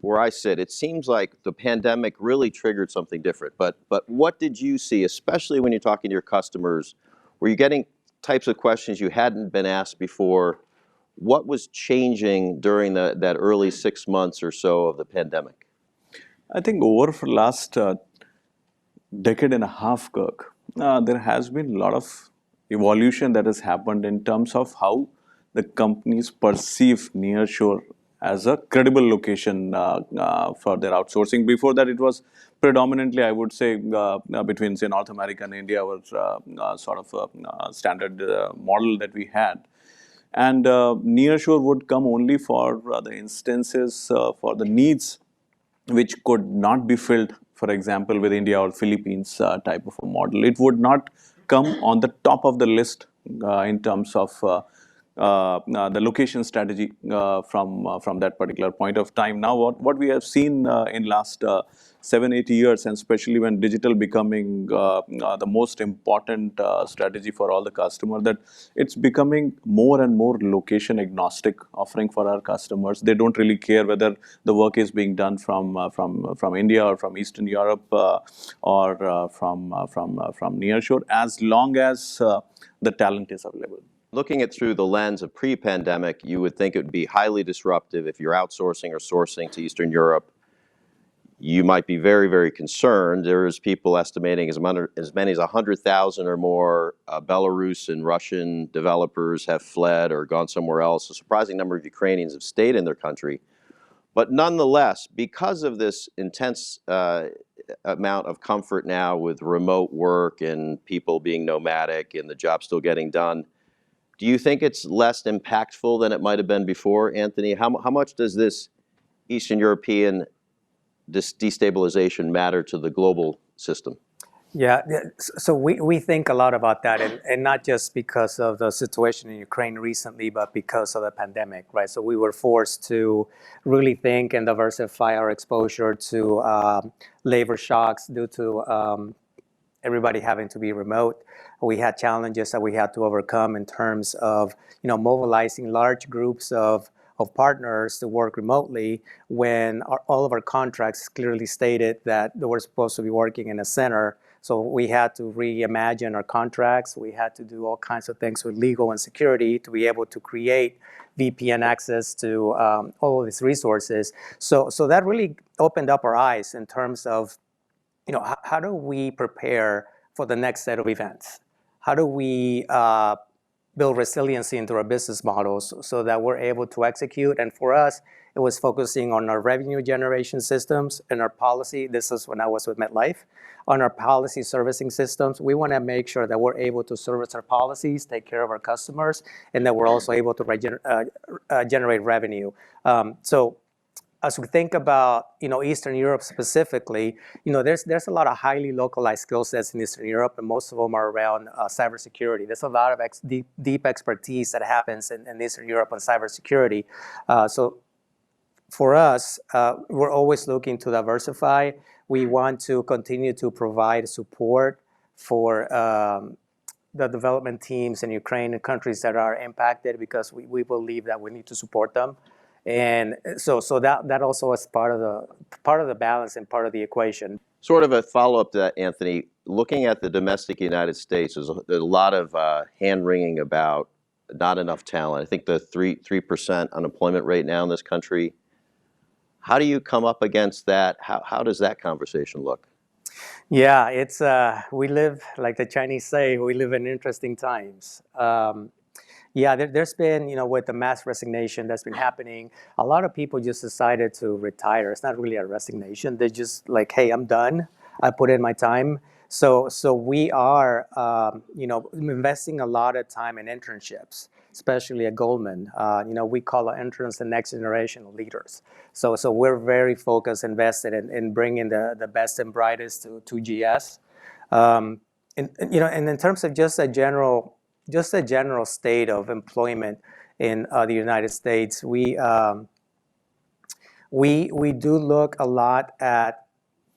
where I sit, it seems like the pandemic really triggered something different. But what did you see, especially when you're talking to your customers? Were you getting types of questions you hadn't been asked before? What was changing during that early 6 months or so of the pandemic? I think over the last decade and a half, Kirk, there has been a lot of evolution that has happened in terms of how the companies perceive nearshore as a credible location for their outsourcing. Before that, it was predominantly, I would say, between, say, North America and India was sort of a standard model that we had. And nearshore would come only for the instances, for the needs which could not be filled, for example, with India or Philippines type of a model. It would not come on the top of the list in terms of the location strategy from that particular point of time. Now, what we have seen in last 7-8 years, and especially when digital becoming the most important strategy for all the customer, that it's becoming more and more location agnostic offering for our customers. They don't really care whether the work is being done from India or from Eastern Europe or from nearshore, as long as the talent is available. Looking at through the lens of pre-pandemic, you would think it would be highly disruptive if you're outsourcing or sourcing to Eastern Europe. You might be very, very concerned. There's people estimating as many as 100,000 or more Belarus and Russian developers have fled or gone somewhere else. A surprising number of Ukrainians have stayed in their country. But nonetheless, because of this intense amount of comfort now with remote work and people being nomadic and the job still getting done, do you think it's less impactful than it might have been before, Anthony? How much does this Eastern European destabilization matter to the global system? Yeah, so we think a lot about that, and not just because of the situation in Ukraine recently, but because of the pandemic, right? So we were forced to really think and diversify our exposure to labor shocks due to everybody having to be remote. We had challenges that we had to overcome in terms of, mobilizing large groups of partners to work remotely when all of our contracts clearly stated that they were supposed to be working in a center. So we had to reimagine our contracts. We had to do all kinds of things with legal and security to be able to create VPN access to all of these resources. So that really opened up our eyes in terms of, how do we prepare for the next set of events? How do we build resiliency into our business models so that we're able to execute? And for us, it was focusing on our revenue generation systems and our policy. This is when I was with MetLife. On our policy servicing systems, we want to make sure that we're able to service our policies, take care of our customers, and that we're also able to generate revenue. So as we think about, Eastern Europe specifically, there's a lot of highly localized skill sets in Eastern Europe, and most of them are around cybersecurity. There's a lot of deep expertise that happens in Eastern Europe on cybersecurity. So for us, we're always looking to diversify. We want to continue to provide support for the development teams in Ukraine and countries that are impacted, because we believe that we need to support them. And so that also is part of the balance and part of the equation. Sort of a follow-up to that, Anthony. Looking at the domestic United States, there's a lot of hand-wringing about not enough talent. I think the 3% unemployment rate now in this country. How do you come up against that? How does that conversation look? Yeah, it's we live, like the Chinese say, we live in interesting times. Yeah, there's been, with the mass resignation that's been happening, a lot of people just decided to retire. It's not really a resignation. They're just like, hey, I'm done. I put in my time. So we are, investing a lot of time in internships, especially at Goldman. We call our interns the next generation of leaders. So we're very focused, invested in bringing the best and brightest to GS. And in terms of just a general state of employment in the United States, we do look a lot at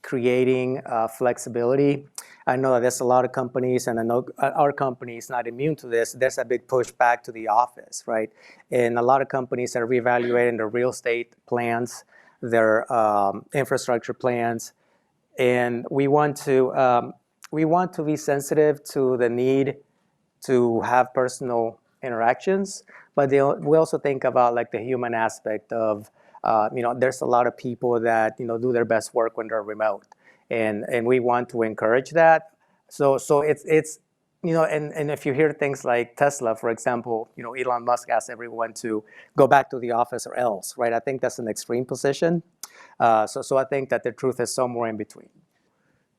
creating flexibility. I know that there's a lot of companies, and I know our company is not immune to this. There's a big push back to the office, right? And a lot of companies are reevaluating their real estate plans. their infrastructure plans. And we want to be sensitive to the need to have personal interactions, but we also think about like the human aspect of, there's a lot of people that, do their best work when they're remote, and we want to encourage that. So it's and if you hear things like Tesla, for example, Elon Musk asks everyone to go back to the office or else, right? I think that's an extreme position. So I think that the truth is somewhere in between.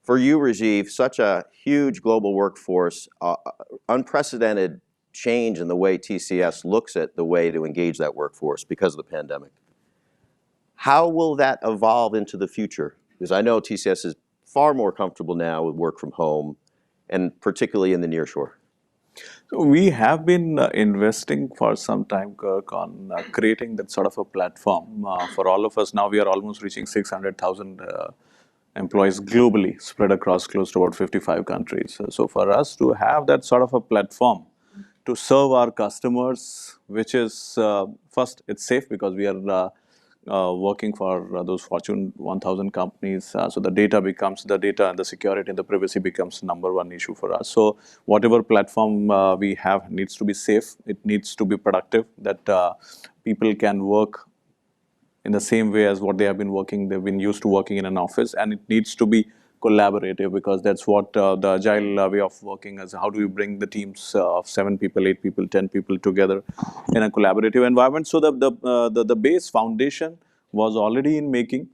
For you, Rajeev, such a huge global workforce, unprecedented change in the way TCS looks at the way to engage that workforce because of the pandemic. How will that evolve into the future? Because I know TCS is far more comfortable now with work from home, and particularly in the nearshore. So we have been investing for some time, Kirk, on creating that sort of a platform for all of us. Now we are almost reaching 600,000 employees globally, spread across close to about 55 countries. So for us to have that sort of a platform to serve our customers, which is first, it's safe because we are working for those Fortune 1000 companies. So the data and the security and the privacy becomes number one issue for us. So whatever platform we have needs to be safe. It needs to be productive, that people can work in the same way as what they have been working. They've been used to working in an office, and it needs to be collaborative, because that's what the agile way of working is. How do you bring the teams of 7 people, 8 people, 10 people together in a collaborative environment? So the base foundation was already in making.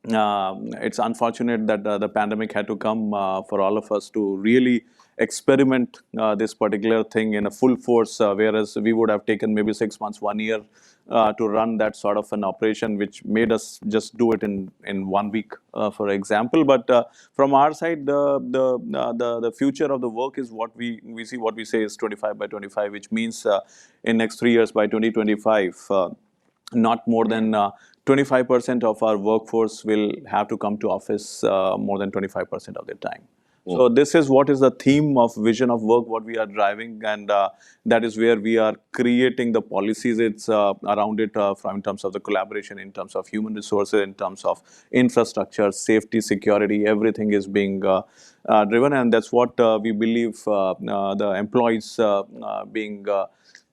It's unfortunate that the pandemic had to come for all of us to really experiment this particular thing in a full force, whereas we would have taken maybe 6 months, 1 year to run that sort of an operation, which made us just do it in 1 week, for example. But from our side, the future of the work is what we see. What we say is 25 by 25, which means in next 3 years, by 2025. Not more than 25% of our workforce will have to come to office more than 25% of their time. So this is what is the theme of vision of work, what we are driving, and that is where we are creating the policies. It's around it in terms of the collaboration, in terms of human resources, in terms of infrastructure, safety, security. Everything is being driven, and that's what we believe the employees being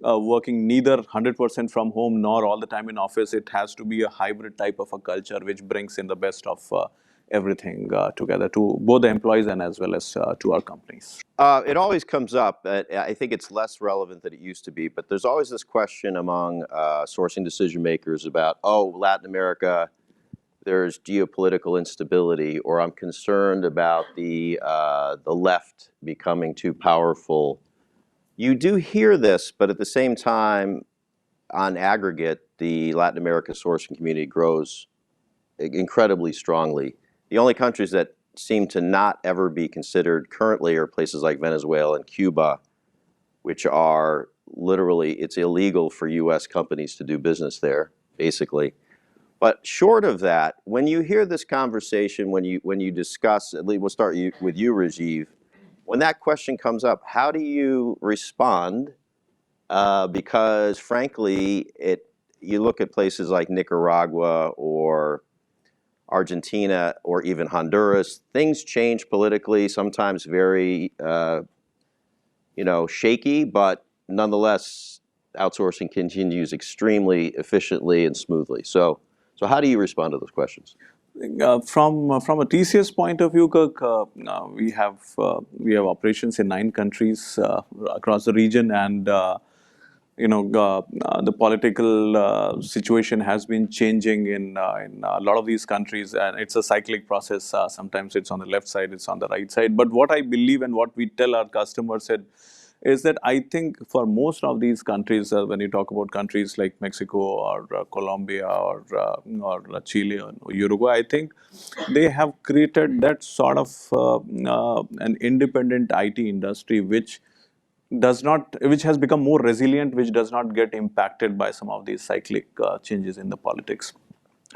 working neither 100% from home nor all the time in office. It has to be a hybrid type of a culture which brings in the best of everything together to both the employees and as well as to our companies. It always comes up. I think it's less relevant than it used to be, but there's always this question among sourcing decision makers about, Latin America, there's geopolitical instability, or I'm concerned about the left becoming too powerful. You do hear this, but at the same time, on aggregate, the Latin America sourcing community grows incredibly strongly. The only countries that seem to not ever be considered currently are places like Venezuela and Cuba, which are literally, it's illegal for US companies to do business there, basically. But short of that, when you hear this conversation, when you discuss, at least we'll start with you, Rajeev, when that question comes up, how do you respond? Because frankly, you look at places like Nicaragua or Argentina or even Honduras, things change politically, sometimes very shaky, but nonetheless, outsourcing continues extremely efficiently and smoothly. So how do you respond to those questions? From a TCS point of view, Kirk, we have operations in 9 countries across the region, and the political situation has been changing in a lot of these countries, and it's a cyclic process. Sometimes it's on the left side, it's on the right side. But what I believe and what we tell our customers is that I think for most of these countries, when you talk about countries like Mexico or Colombia or Chile or Uruguay, I think they have created that sort of an independent IT industry which has become more resilient, which does not get impacted by some of these cyclic changes in the politics.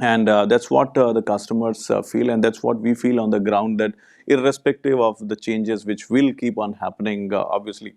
And that's what the customers feel, and that's what we feel on the ground, that irrespective of the changes which will keep on happening, obviously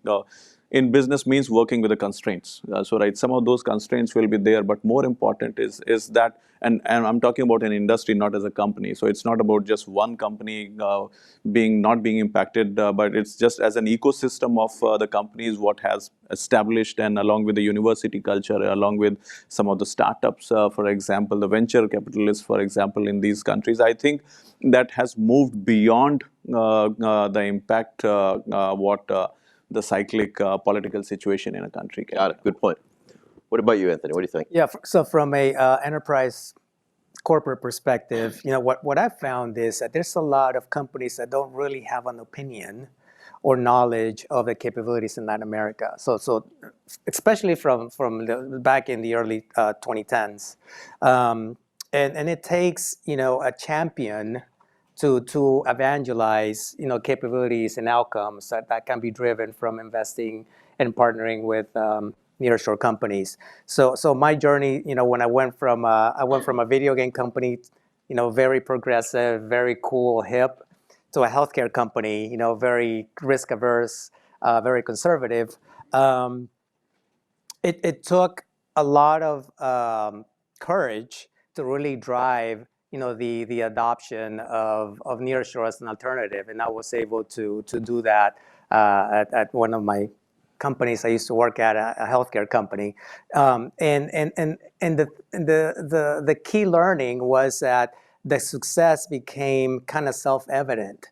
in business means working with the constraints. So right, some of those constraints will be there, but more important is that, and I'm talking about an industry, not as a company. So it's not about just one company not being impacted, but it's just as an ecosystem of the companies what has established, and along with the university culture, along with some of the startups, for example, the venture capitalists, for example, in these countries. I think that has moved beyond the impact the cyclic political situation in a country can. Got it. Good point. What about you, Anthony? What do you think? Yeah, so from a enterprise corporate perspective, what I've found is that there's a lot of companies that don't really have an opinion or knowledge of the capabilities in Latin America. So especially from back in the early 2010s, and it takes a champion to evangelize capabilities and outcomes that can be driven from investing and partnering with nearshore companies. So my journey, when I went from a video game company, very progressive, very cool, hip, to a healthcare company, very risk averse, very conservative. It took a lot of courage to really drive the adoption of nearshore as an alternative, and I was able to do that at one of my companies I used to work at, a healthcare company, and the key learning was that the success became kind of self-evident.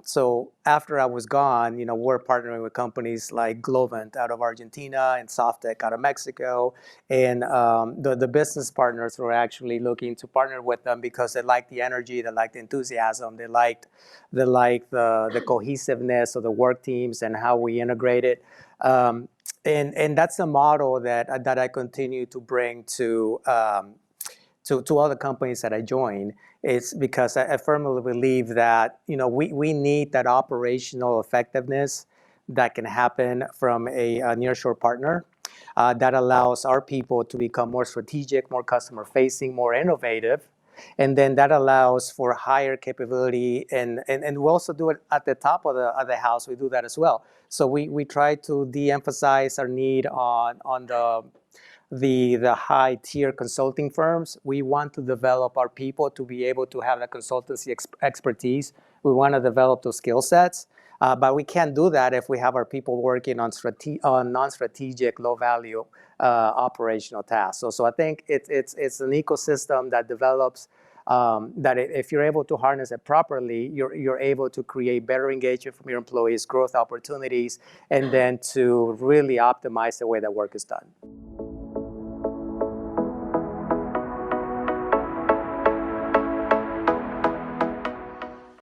So after I was gone, we're partnering with companies like Goldman out of Argentina and Softec out of Mexico, and the business partners were actually looking to partner with them because they liked the energy, they liked the enthusiasm, they liked the cohesiveness of the work teams and how we integrated. And that's a model that I continue to bring to all the companies that I join. It's because I firmly believe that we need that operational effectiveness that can happen from a nearshore partner that allows our people to become more strategic, more customer facing, more innovative, and then that allows for higher capability, and we also do it at the top of the house. We do that as well. So we try to de-emphasize our need on the high tier consulting firms. We want to develop our people to be able to have that consultancy expertise. We want to develop those skill sets, but we can't do that if we have our people working on non-strategic, low value operational tasks. So I think it's an ecosystem that develops. That if you're able to harness it properly, you're able to create better engagement from your employees, growth opportunities, and then to really optimize the way that work is done.